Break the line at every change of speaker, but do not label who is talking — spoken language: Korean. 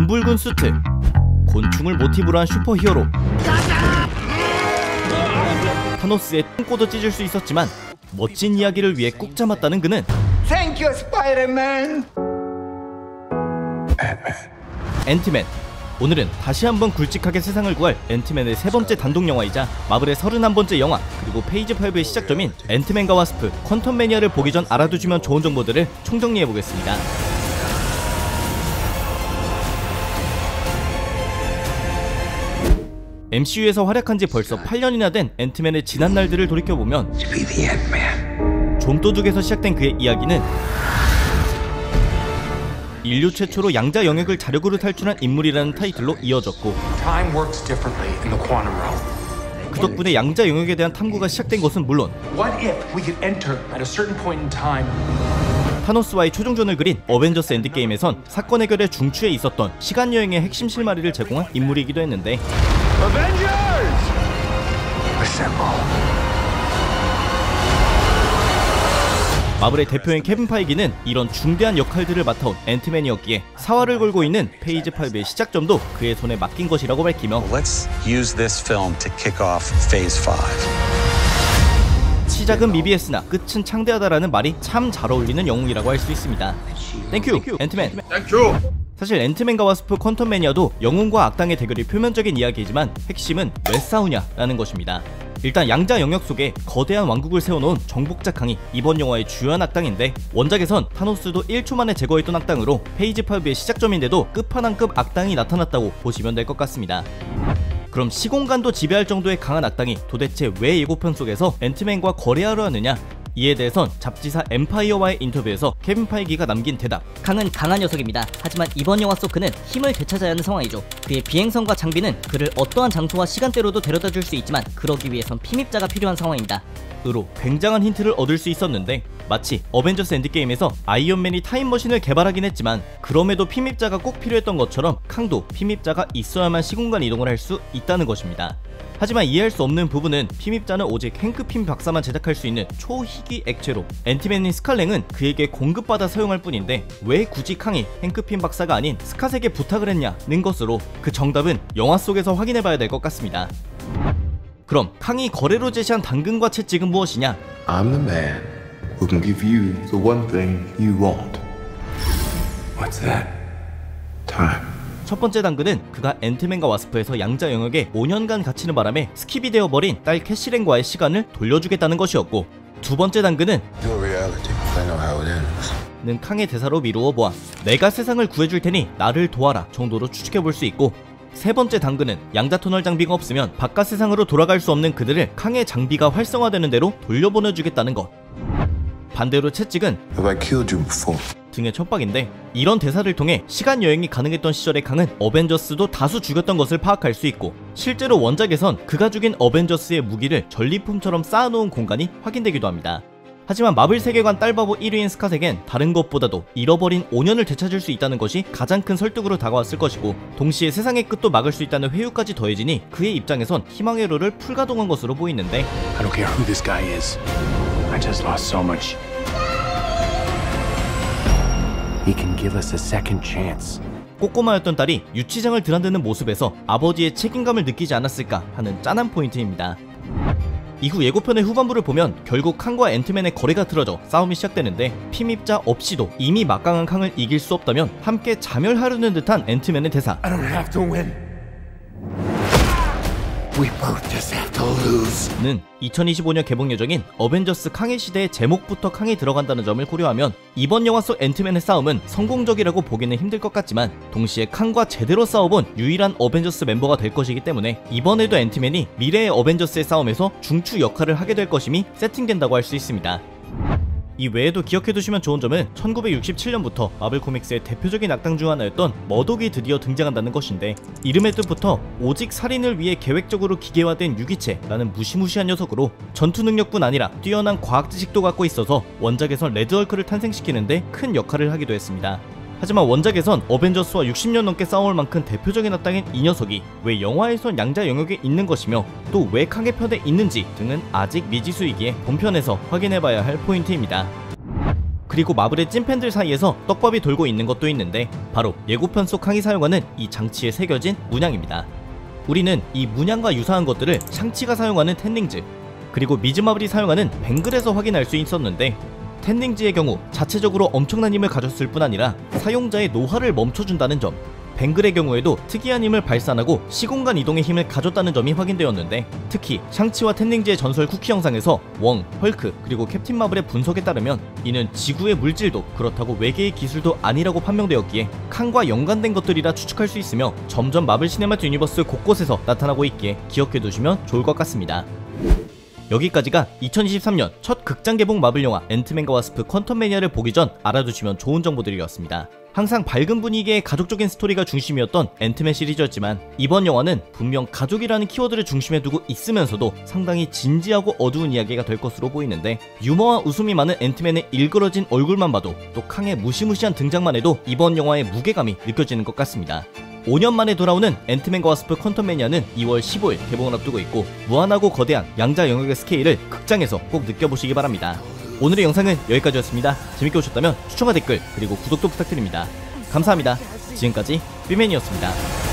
검붉은 수트, 곤충을 모티브로 한 슈퍼히어로, 타노스의 똥꼬도 찢을 수 있었지만 멋진 이야기를 위해 꾹 참았다는 그는
Thank you, Spider-Man.
앤트맨. 오늘은 다시 한번 굵직하게 세상을 구할 앤트맨의 세 번째 단독 영화이자 마블의 31번째 영화, 그리고 페이지 5의 시작점인 앤트맨과 와스프 퀀텀 매니아를 보기 전 알아두시면 좋은 정보들을 총정리해보겠습니다. MCU에서 활약한 지 벌써 8년이나 된 앤트맨의 지난 날들을 돌이켜보면 좀도둑에서 시작된 그의 이야기는 인류 최초로 양자 영역을 자력으로 탈출한 인물이라는 타이틀로 이어졌고, 그 덕분에 양자 영역에 대한 탐구가 시작된 것은 물론 타노스와의 최종전을 그린 어벤져스 엔드게임에선 사건 해결의 중추에 있었던 시간여행의 핵심 실마리를 제공한 인물이기도 했는데, 마블의 대표인 케빈 파이기는 이런 중대한 역할들을 맡아온 앤트맨이었기에 사활을 걸고 있는 페이지 5의 시작점도 그의 손에 맡긴 것이라고 밝히며 시작은 미비했으나 끝은 창대하다라는 말이 참 잘 어울리는 영웅이라고 할 수 있습니다. 땡큐 앤트맨. 사실 앤트맨과 와스프 퀀텀 매니아도 영웅과 악당의 대결이 표면적인 이야기이지만 핵심은 왜 싸우냐 라는 것입니다. 일단 양자 영역 속에 거대한 왕국을 세워놓은 정복자 캉이 이번 영화의 주요한 악당인데, 원작에선 타노스도 1초 만에 제거했던 악당으로 페이지 5의 시작점인데도 끝판왕급 악당이 나타났다고 보시면 될 것 같습니다. 그럼 시공간도 지배할 정도의 강한 악당이 도대체 왜 예고편 속에서 앤트맨과 거래하려 하느냐? 이에 대해선 잡지사 엠파이어와의 인터뷰에서 케빈 파이기가 남긴 대답:
캉은 강한 녀석입니다. 하지만 이번 영화 속 그는 힘을 되찾아야 하는 상황이죠. 그의 비행선과 장비는 그를 어떠한 장소와 시간대로도 데려다 줄 수 있지만 그러기 위해선 피입자가 필요한 상황입니다.
으로 굉장한 힌트를 얻을 수 있었는데, 마치 어벤져스 엔드게임에서 아이언맨이 타임머신을 개발하긴 했지만 그럼에도 피입자가 꼭 필요했던 것처럼 캉도 피입자가 있어야만 시공간 이동을 할 수 있다는 것입니다. 하지만 이해할 수 없는 부분은 피입자는 오직 행크핀 박사만 제작할 수 있는 초희귀 액체로 앤트맨인 스칼랭은 그에게 공급받아 사용할 뿐인데 왜 굳이 캉이 행크핀 박사가 아닌 스캇에게 부탁을 했냐는 것으로 그 정답은 영화 속에서 확인해봐야 될 것 같습니다. 그럼 캉이 거래로 제시한 당근과 채찍은 무엇이냐?
I'm the man who can give you the one thing you want. What's that? Time.
첫 번째 당근은 그가 앤트맨과 와스프에서 양자 영역에 5년간 갇히는 바람에 스킵이 되어버린 딸 캐시랭과의 시간을 돌려주겠다는 것이었고, 두 번째 당근은 는 캉의 대사로 미루어 보아 내가 세상을 구해줄 테니 나를 도와라 정도로 추측해볼 수 있고, 세 번째 당근은 양자 터널 장비가 없으면 바깥 세상으로 돌아갈 수 없는 그들을 캉의 장비가 활성화되는 대로 돌려보내주겠다는 것. 반대로 채찍은 등의 첩박인데, 이런 대사를 통해 시간 여행이 가능했던 시절의 캉은 어벤져스도 다수 죽였던 것을 파악할 수 있고, 실제로 원작에선 그가 죽인 어벤져스의 무기를 전리품처럼 쌓아놓은 공간이 확인되기도 합니다. 하지만 마블 세계관 딸바보 1위인 스캇에겐 다른 것보다도 잃어버린 5년을 되찾을 수 있다는 것이 가장 큰 설득으로 다가왔을 것이고, 동시에 세상의 끝도 막을 수 있다는 회유까지 더해지니 그의 입장에선 희망의 로를 풀가동한 것으로 보이는데,
I don't care who this guy is. I just lost so much. He can give us a second chance.
꼬꼬마였던 딸이 유치장을 드나드는 모습에서 아버지의 책임감을 느끼지 않았을까 하는 짠한 포인트입니다. 이후 예고편의 후반부를 보면 결국 캉과 앤트맨의 거래가 틀어져 싸움이 시작되는데, 피입자 없이도 이미 막강한 캉을 이길 수 없다면 함께 자멸하려는 듯한 앤트맨의 대사:
I don't have to win. We both just have to lose.
는 2025년 개봉 예정인 어벤져스 캉의 시대의 제목부터 캉이 들어간다는 점을 고려하면 이번 영화 속 앤트맨의 싸움은 성공적이라고 보기는 힘들 것 같지만, 동시에 캉과 제대로 싸워본 유일한 어벤져스 멤버가 될 것이기 때문에 이번에도 앤트맨이 미래의 어벤져스의 싸움에서 중추 역할을 하게 될 것임이 세팅된다고 할 수 있습니다. 이 외에도 기억해두시면 좋은 점은 1967년부터 마블 코믹스의 대표적인 악당 중 하나였던 머독이 드디어 등장한다는 것인데, 이름의 뜻부터 오직 살인을 위해 계획적으로 기계화된 유기체라는 무시무시한 녀석으로 전투 능력뿐 아니라 뛰어난 과학 지식도 갖고 있어서 원작에선 레드헐크를 탄생시키는데 큰 역할을 하기도 했습니다. 하지만 원작에선 어벤져스와 60년 넘게 싸워올 만큼 대표적인 악당인 이 녀석이 왜 영화에선 양자 영역에 있는 것이며 또 왜 캉의 편에 있는지 등은 아직 미지수이기에 본편에서 확인해봐야 할 포인트입니다. 그리고 마블의 찐팬들 사이에서 떡밥이 돌고 있는 것도 있는데 바로 예고편 속 캉이 사용하는 이 장치에 새겨진 문양입니다. 우리는 이 문양과 유사한 것들을 샹치가 사용하는 텐닝즈, 그리고 미즈 마블이 사용하는 뱅글에서 확인할 수 있었는데, 텐닝즈의 경우 자체적으로 엄청난 힘을 가졌을 뿐 아니라 사용자의 노화를 멈춰준다는 점, 뱅글의 경우에도 특이한 힘을 발산하고 시공간 이동의 힘을 가졌다는 점이 확인되었는데, 특히 샹치와 텐닝즈의 전설 쿠키 영상에서 웡, 헐크, 그리고 캡틴 마블의 분석에 따르면 이는 지구의 물질도 그렇다고 외계의 기술도 아니라고 판명되었기에 캉과 연관된 것들이라 추측할 수 있으며 점점 마블 시네마틱 유니버스 곳곳에서 나타나고 있기에 기억해두시면 좋을 것 같습니다. 여기까지가 2023년 첫 극장 개봉 마블 영화 앤트맨과 와스프 퀀텀매니아를 보기 전 알아두시면 좋은 정보들이었습니다. 항상 밝은 분위기의 가족적인 스토리가 중심이었던 앤트맨 시리즈였지만 이번 영화는 분명 가족이라는 키워드를 중심에 두고 있으면서도 상당히 진지하고 어두운 이야기가 될 것으로 보이는데, 유머와 웃음이 많은 앤트맨의 일그러진 얼굴만 봐도 또 캉의 무시무시한 등장만 해도 이번 영화의 무게감이 느껴지는 것 같습니다. 5년 만에 돌아오는 앤트맨과 와스프 퀀텀매니아는 2월 15일 개봉을 앞두고 있고, 무한하고 거대한 양자 영역의 스케일을 극장에서 꼭 느껴보시기 바랍니다. 오늘의 영상은 여기까지였습니다. 재밌게 보셨다면 추천과 댓글 그리고 구독도 부탁드립니다. 감사합니다. 지금까지 삐맨이었습니다.